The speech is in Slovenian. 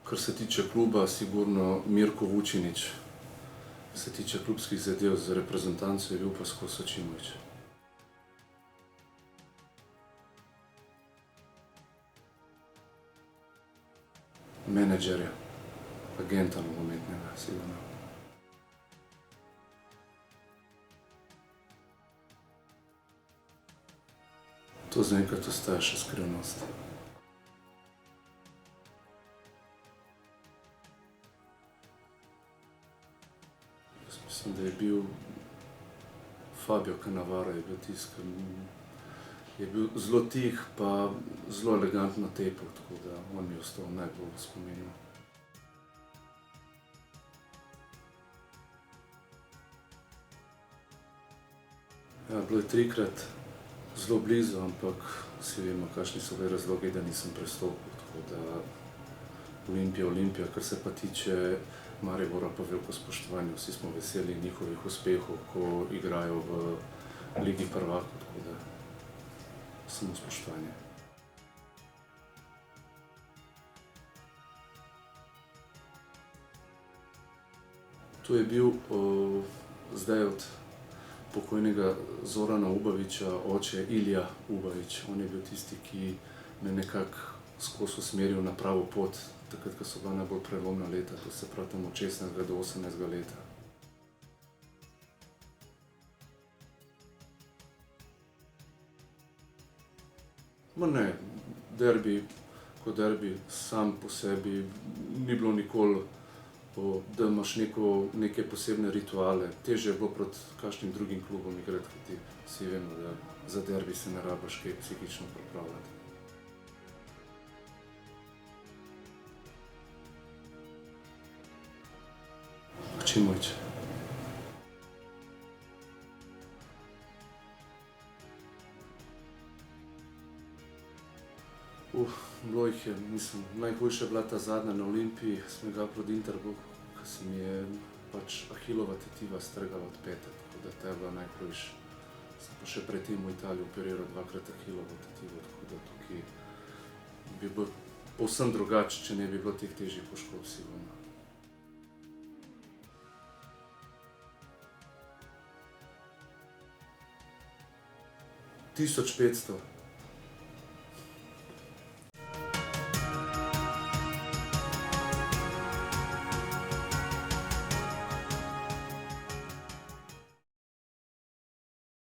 Kar se tiče kluba, sigurno Mirko Vučinić. Kar se tiče klubskih zadev za reprezentanco, je bil pa skozi Ačimović. Menedžerja, agenta nogometnega, sigurno. To zaenkrat ostaja še skrivnost. Jaz mislim, da je bil Fabio Cannavaro je bil tisti, ki je bil zelo tih pa zelo elegantno tepel, tako da on mi je ostal najbolj v spominu. Ja, bilo je trikrat zelo blizu, ampak vsi vemo, kakšni so bili razlogi, da nisem prestopil, tako da Olimpija, kar se pa tiče Maribora, pa veliko spoštovanje, vsi smo veseli njihovih uspehov, ko igrajo v Ligi prvakov, tako da samo spoštovanje. To je bil zdaj od pokojnega Zorana Ubaviča oče Ilija Ubavič. On je bil tisti, ki me nekako skozi usmeril na pravo pot, takrat, ko so bila najbolj prelomna leta, to se pravi tam od 16. do 18. leta. Ma ne, derbi kot derbi sam po sebi ni bilo nikoli, da imaš neke posebne rituale. Težje je bilo proti kakšnim drugim klubom igrati, kajti vsi vemo, da za derbi se ne rabiš kaj psihično pripravljati. Ačimović. Bilo jih je, mislim, najhujša je bila ta zadnja na Olimpiji, smo igrali proti Interu, ko se mi je pač Ahilova tetiva strgala od pete, tako da ta je bila najhujša. Sem pa še pred tem v Italiji operiral dvakrat Ahilovo tetivo, tako da tukaj bi bilo povsem drugače, če ne bi bilo teh težjih poškodb, sigurno. 1500.